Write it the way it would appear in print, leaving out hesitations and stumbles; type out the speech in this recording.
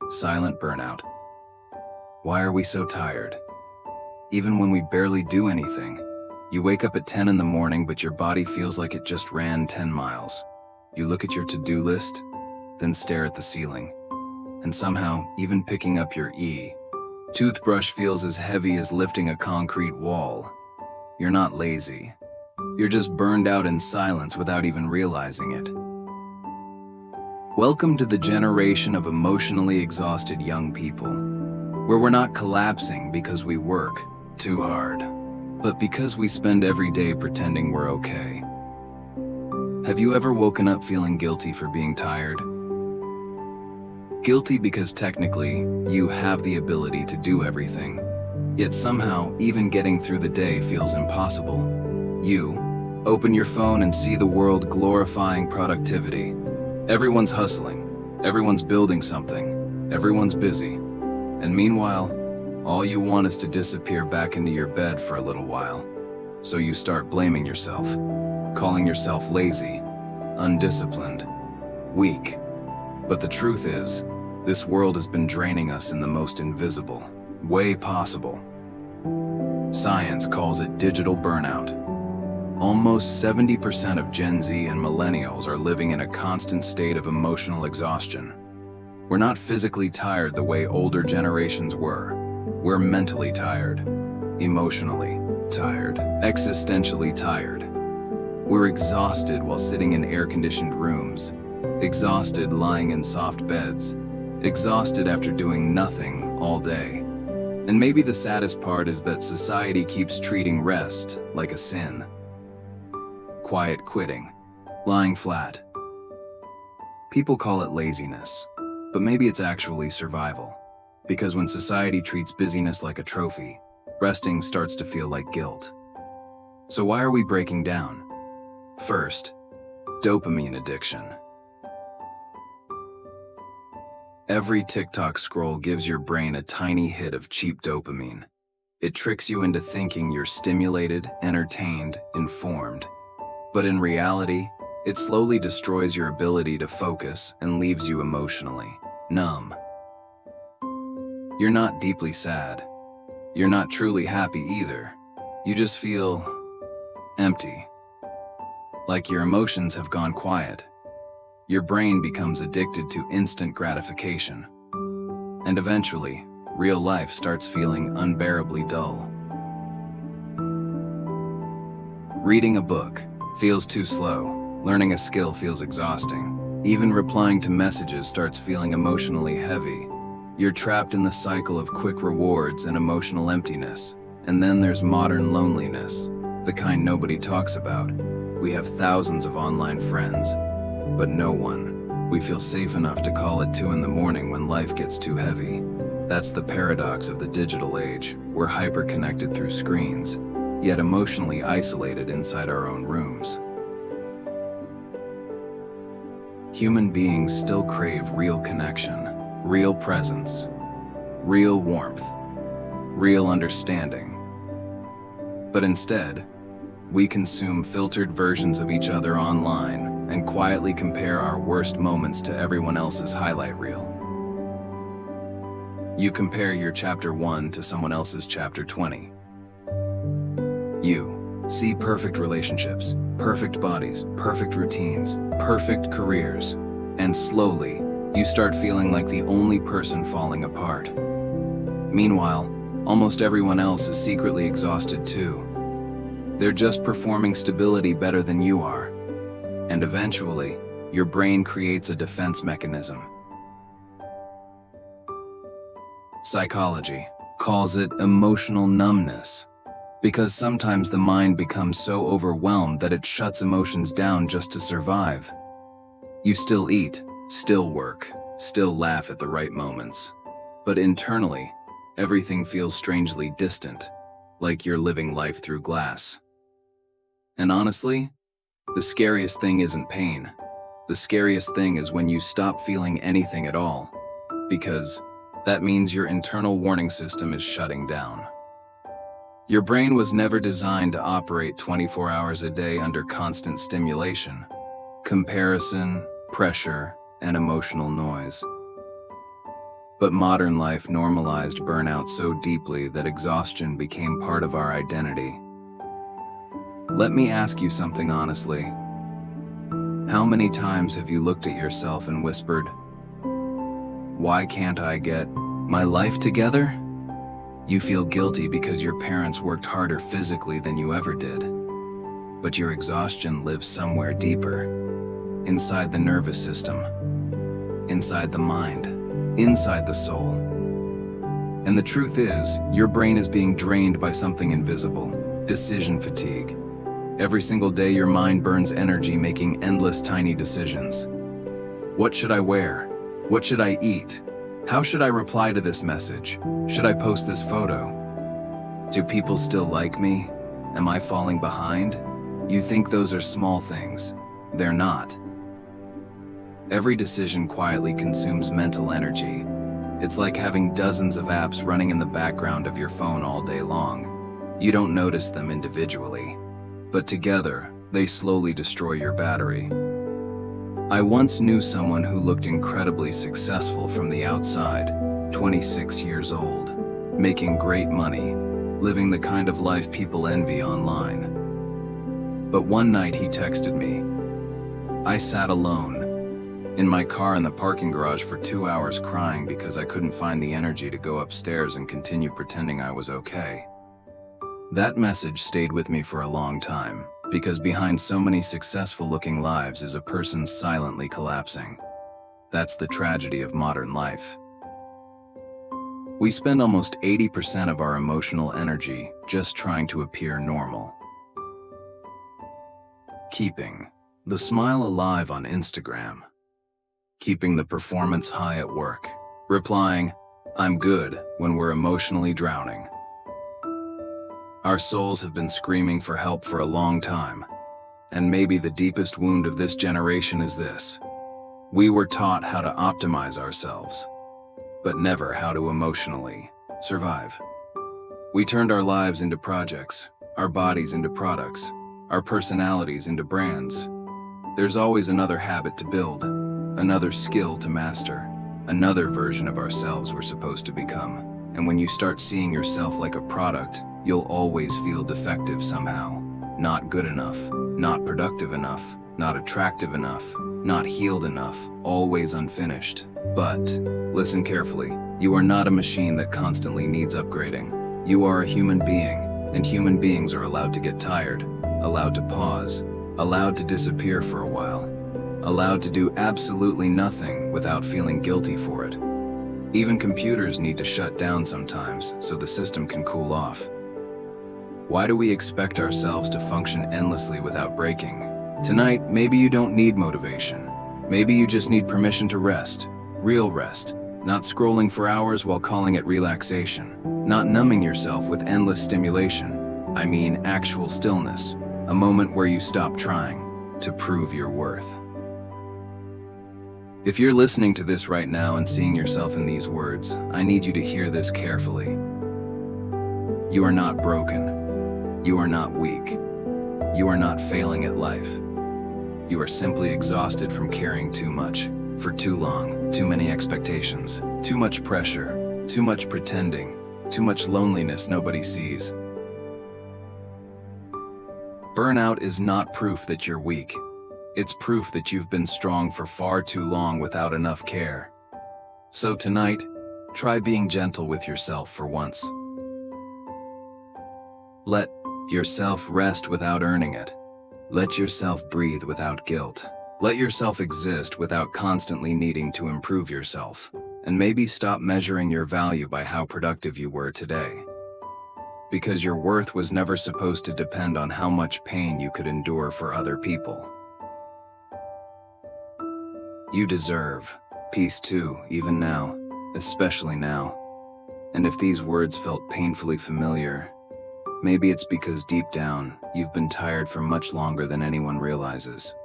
Silent burnout. Why are we so tired? Even when we barely do anything. You wake up at 10 in the morning, but your body feels like it just ran 10 miles. You look at your to-do list, then stare at the ceiling. And somehow, even picking up your toothbrush feels as heavy as lifting a concrete wall. You're not lazy. You're just burned out in silence without even realizing it. Welcome to the generation of emotionally exhausted young people, where we're not collapsing because we work too hard, but because we spend every day pretending we're okay. Have you ever woken up feeling guilty for being tired? Guilty because technically, you have the ability to do everything, yet somehow even getting through the day feels impossible. You open your phone and see the world glorifying productivity. Everyone's hustling, everyone's building something, everyone's busy. And meanwhile, all you want is to disappear back into your bed for a little while. So you start blaming yourself, calling yourself lazy, undisciplined, weak. But the truth is, this world has been draining us in the most invisible way possible. Science calls it digital burnout. Almost 70% of Gen Z and millennials are living in a constant state of emotional exhaustion. We're not physically tired the way older generations were. We're mentally tired, emotionally tired, existentially tired. We're exhausted while sitting in air-conditioned rooms, exhausted lying in soft beds, exhausted after doing nothing all day. And maybe the saddest part is that society keeps treating rest like a sin. Quiet quitting, lying flat. People call it laziness, but maybe it's actually survival. Because when society treats busyness like a trophy, resting starts to feel like guilt. So why are we breaking down? First, dopamine addiction. Every TikTok scroll gives your brain a tiny hit of cheap dopamine. It tricks you into thinking you're stimulated, entertained, informed. But in reality, it slowly destroys your ability to focus and leaves you emotionally numb. You're not deeply sad. You're not truly happy either. You just feel empty. Like your emotions have gone quiet. Your brain becomes addicted to instant gratification. And eventually, real life starts feeling unbearably dull. Reading a book feels too slow. Learning a skill feels exhausting. Even replying to messages starts feeling emotionally heavy. You're trapped in the cycle of quick rewards and emotional emptiness. And then there's modern loneliness, the kind nobody talks about. We have thousands of online friends, but no one we feel safe enough to call at 2 in the morning when life gets too heavy. That's the paradox of the digital age. We're hyper-connected through screens, yet emotionally isolated inside our own rooms. Human beings still crave real connection, real presence, real warmth, real understanding. But instead, we consume filtered versions of each other online and quietly compare our worst moments to everyone else's highlight reel. You compare your chapter 1 to someone else's chapter 20. You see perfect relationships, perfect bodies, perfect routines, perfect careers, and slowly, you start feeling like the only person falling apart. Meanwhile, almost everyone else is secretly exhausted too. They're just performing stability better than you are. And eventually, your brain creates a defense mechanism. Psychology calls it emotional numbness, because sometimes the mind becomes so overwhelmed that it shuts emotions down just to survive. You still eat, still work, still laugh at the right moments. But internally, everything feels strangely distant, like you're living life through glass. And honestly, the scariest thing isn't pain. The scariest thing is when you stop feeling anything at all, because that means your internal warning system is shutting down. Your brain was never designed to operate 24 hours a day under constant stimulation, comparison, pressure, and emotional noise. But modern life normalized burnout so deeply that exhaustion became part of our identity. Let me ask you something honestly. How many times have you looked at yourself and whispered, "Why can't I get my life together?" You feel guilty because your parents worked harder physically than you ever did. But your exhaustion lives somewhere deeper, inside the nervous system, inside the mind, inside the soul. And the truth is, your brain is being drained by something invisible: decision fatigue. Every single day your mind burns energy making endless tiny decisions. What should I wear? What should I eat? How should I reply to this message? Should I post this photo? Do people still like me? Am I falling behind? You think those are small things. They're not. Every decision quietly consumes mental energy. It's like having dozens of apps running in the background of your phone all day long. You don't notice them individually, but together, they slowly destroy your battery. I once knew someone who looked incredibly successful from the outside, 26 years old, making great money, living the kind of life people envy online. But one night he texted me. I sat alone, in my car in the parking garage for 2 hours crying because I couldn't find the energy to go upstairs and continue pretending I was okay. That message stayed with me for a long time, because behind so many successful-looking lives is a person silently collapsing. That's the tragedy of modern life. We spend almost 80% of our emotional energy just trying to appear normal. Keeping the smile alive on Instagram. Keeping the performance high at work. Replying, "I'm good," when we're emotionally drowning. Our souls have been screaming for help for a long time, and maybe the deepest wound of this generation is this: we were taught how to optimize ourselves, but never how to emotionally survive. We turned our lives into projects, our bodies into products, our personalities into brands. There's always another habit to build, another skill to master, another version of ourselves we're supposed to become. And when you start seeing yourself like a product, you'll always feel defective somehow. Not good enough, not productive enough, not attractive enough, not healed enough, always unfinished. But, listen carefully, you are not a machine that constantly needs upgrading. You are a human being, and human beings are allowed to get tired, allowed to pause, allowed to disappear for a while, allowed to do absolutely nothing without feeling guilty for it. Even computers need to shut down sometimes so the system can cool off. Why do we expect ourselves to function endlessly without breaking? Tonight, maybe you don't need motivation. Maybe you just need permission to rest. Real rest. Not scrolling for hours while calling it relaxation. Not numbing yourself with endless stimulation. I mean actual stillness. A moment where you stop trying to prove your worth. If you're listening to this right now and seeing yourself in these words, I need you to hear this carefully. You are not broken. You are not weak. You are not failing at life. You are simply exhausted from carrying too much, for too long, too many expectations, too much pressure, too much pretending, too much loneliness nobody sees. Burnout is not proof that you're weak. It's proof that you've been strong for far too long without enough care. So tonight, try being gentle with yourself for once. Let yourself rest without earning it. Let yourself breathe without guilt. Let yourself exist without constantly needing to improve yourself. And maybe stop measuring your value by how productive you were today. Because your worth was never supposed to depend on how much pain you could endure for other people. You deserve peace too, even now, especially now. And if these words felt painfully familiar, maybe it's because deep down, you've been tired for much longer than anyone realizes.